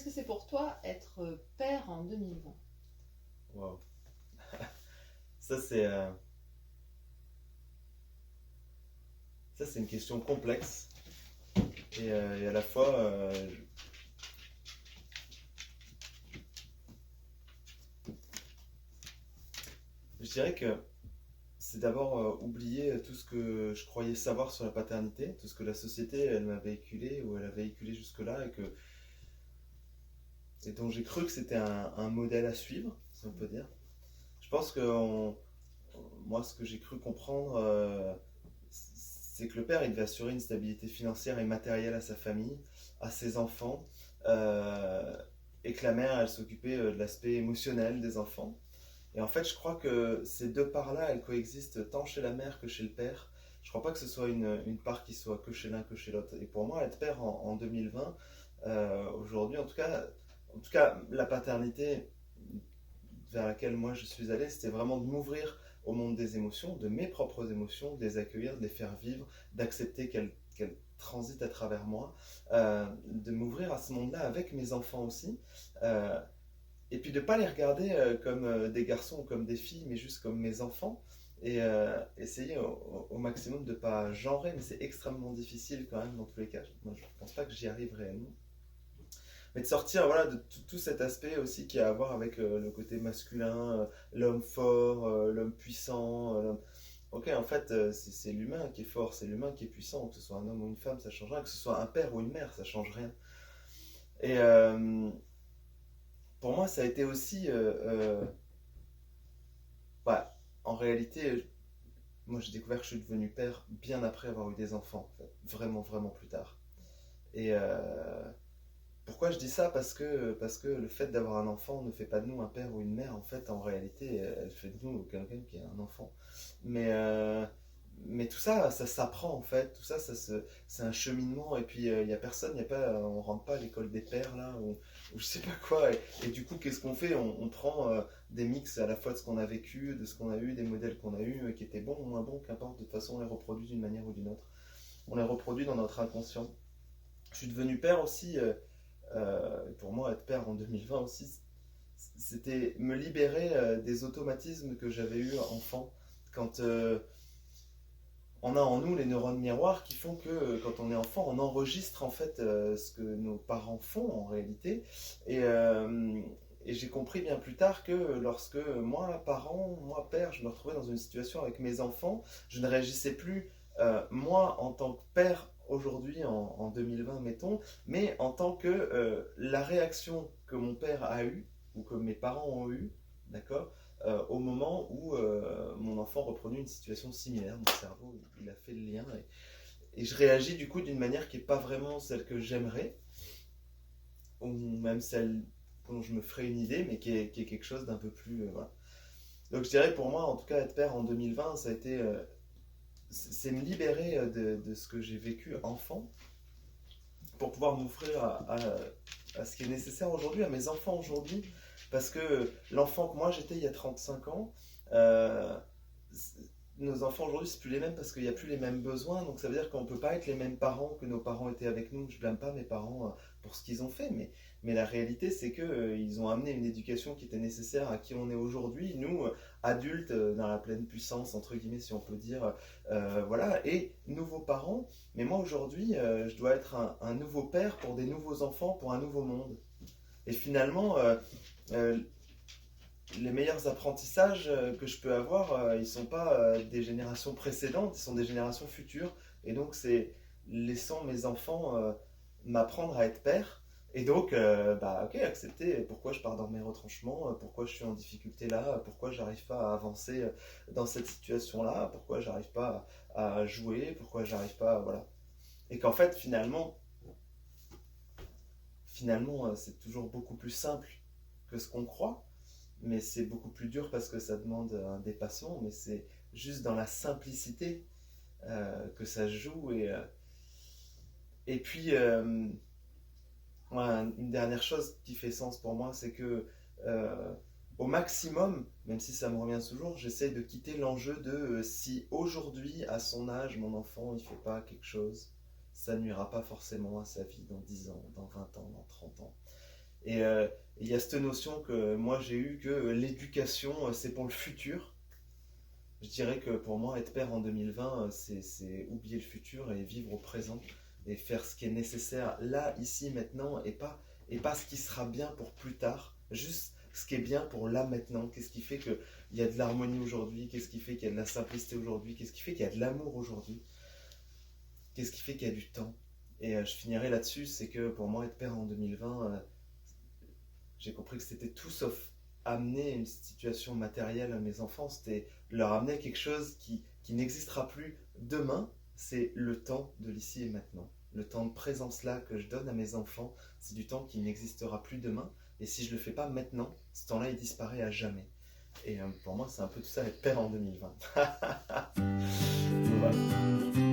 qu'est-ce que c'est pour toi être père en 2020? Wow. Ça, c'est euh, ça, c'est une question complexe. Et à la fois, je dirais que c'est d'abord oublier tout ce que je croyais savoir sur la paternité, tout ce que la société, elle m'a véhiculé ou elle a véhiculé jusque-là, et dont j'ai cru que c'était un modèle à suivre, si on peut dire. Je pense que moi, ce que j'ai cru comprendre, c'est que le père, il devait assurer une stabilité financière et matérielle à sa famille, à ses enfants, euh, et que la mère, elle s'occupait de l'aspect émotionnel des enfants. Et en fait, je crois que ces deux parts-là, elles coexistent tant chez la mère que chez le père. Je crois pas que ce soit une part qui soit que chez l'un que chez l'autre. Et pour moi, être père en 2020, aujourd'hui, en tout cas, la paternité vers laquelle moi je suis allé, c'était vraiment de m'ouvrir au monde des émotions, de mes propres émotions, de les accueillir, de les faire vivre, d'accepter qu'elles transitent à travers moi, de m'ouvrir à ce monde-là avec mes enfants aussi. Euh, et puis de ne pas les regarder comme des garçons ou comme des filles, mais juste comme mes enfants. Et essayer au maximum de ne pas genrer, mais c'est extrêmement difficile quand même dans tous les cas. Moi, je ne pense pas que j'y arrive réellement. Mais de sortir voilà, de tout cet aspect aussi qui a à voir avec le côté masculin, l'homme fort, l'homme puissant. Ok, en fait, c'est l'humain qui est fort, c'est l'humain qui est puissant, que ce soit un homme ou une femme, ça change rien, que ce soit un père ou une mère, ça change rien. Et pour moi, ça a été aussi bah, en réalité, moi j'ai découvert que je suis devenu père bien après avoir eu des enfants, en fait. Vraiment, vraiment plus tard. Et pourquoi je dis ça? Parce que le fait d'avoir un enfant ne fait pas de nous un père ou une mère. En fait, en réalité, elle fait de nous quelqu'un qui a un enfant. Mais, euh, mais tout ça, ça s'apprend en fait. Tout ça, c'est un cheminement. Et puis, il n'y a personne, y a pas, on rentre pas à l'école des pères là, ou je sais pas quoi. Et du coup, qu'est-ce qu'on fait? On prend des mix à la fois de ce qu'on a vécu, de ce qu'on a eu, des modèles qu'on a eu, qui étaient bons ou moins bons, qu'importe. De toute façon, on les reproduit d'une manière ou d'une autre. On les reproduit dans notre inconscient. Je suis devenu père aussi. Pour moi, être père en 2020 aussi, c'était me libérer des automatismes que j'avais eu enfant. Quand on a en nous les neurones miroirs qui font que quand on est enfant, on enregistre en fait ce que nos parents font en réalité. Et, euh, et j'ai compris bien plus tard que lorsque moi, parent, moi, père, je me retrouvais dans une situation avec mes enfants, je ne réagissais plus moi en tant que père aujourd'hui en 2020, mettons, mais en tant que la réaction que mon père a eue ou que mes parents ont eue, d'accord, au moment où mon enfant reproduit une situation similaire. Mon cerveau, il a fait le lien et je réagis du coup d'une manière qui n'est pas vraiment celle que j'aimerais, ou même celle dont je me ferais une idée, mais qui est quelque chose d'un peu plus. Voilà. Donc je dirais pour moi, en tout cas, être père en 2020, ça a été. C'est me libérer de ce que j'ai vécu enfant pour pouvoir m'offrir à ce qui est nécessaire aujourd'hui, à mes enfants aujourd'hui. Parce que l'enfant que moi j'étais il y a 35 ans, euh, nos enfants aujourd'hui, c'est plus les mêmes parce qu'il n'y a plus les mêmes besoins. Donc ça veut dire qu'on ne peut pas être les mêmes parents que nos parents étaient avec nous. Je blâme pas mes parents pour ce qu'ils ont fait, mais la réalité, c'est qu'ils ils ont amené une éducation qui était nécessaire à qui on est aujourd'hui, nous, adultes, dans la pleine puissance, entre guillemets, si on peut dire. Voilà, et nouveaux parents. Mais moi, aujourd'hui, je dois être un nouveau père pour des nouveaux enfants, pour un nouveau monde. Et finalement, euh, les meilleurs apprentissages que je peux avoir, ils ne sont pas des générations précédentes, ils sont des générations futures. Et donc, c'est laissant mes enfants m'apprendre à être père. Et donc, bah, ok, accepter pourquoi je pars dans mes retranchements, pourquoi je suis en difficulté là, pourquoi j'arrive pas à avancer dans cette situation-là, pourquoi j'arrive pas à jouer, pourquoi j'arrive pas, voilà. Et qu'en fait, finalement, c'est toujours beaucoup plus simple que ce qu'on croit. Mais c'est beaucoup plus dur parce que ça demande un dépassement, mais c'est juste dans la simplicité que ça se joue. Et puis, ouais, une dernière chose qui fait sens pour moi, c'est que au maximum, même si ça me revient toujours, j'essaie de quitter l'enjeu de si aujourd'hui, à son âge, mon enfant, il fait pas quelque chose, ça nuira pas forcément à sa vie dans 10 ans, dans 20 ans, dans 30 ans. Et il y a cette notion que moi j'ai eue que l'éducation, c'est pour le futur. Je dirais que pour moi, être père en 2020, c'est oublier le futur et vivre au présent et faire ce qui est nécessaire là, ici, maintenant et pas ce qui sera bien pour plus tard, juste ce qui est bien pour là, maintenant. Qu'est-ce qui fait qu'il y a de l'harmonie aujourd'hui? Qu'est-ce qui fait qu'il y a de la simplicité aujourd'hui? Qu'est-ce qui fait qu'il y a de l'amour aujourd'hui? Qu'est-ce qui fait qu'il y a du temps? Et je finirai là-dessus, c'est que pour moi, être père en 2020, j'ai compris que c'était tout sauf amener une situation matérielle à mes enfants, c'était leur amener quelque chose qui n'existera plus demain, c'est le temps de l'ici et maintenant. Le temps de présence là que je donne à mes enfants, c'est du temps qui n'existera plus demain, et si je le fais pas maintenant, ce temps-là il disparaît à jamais. Et pour moi c'est un peu tout ça être père en 2020. Voilà.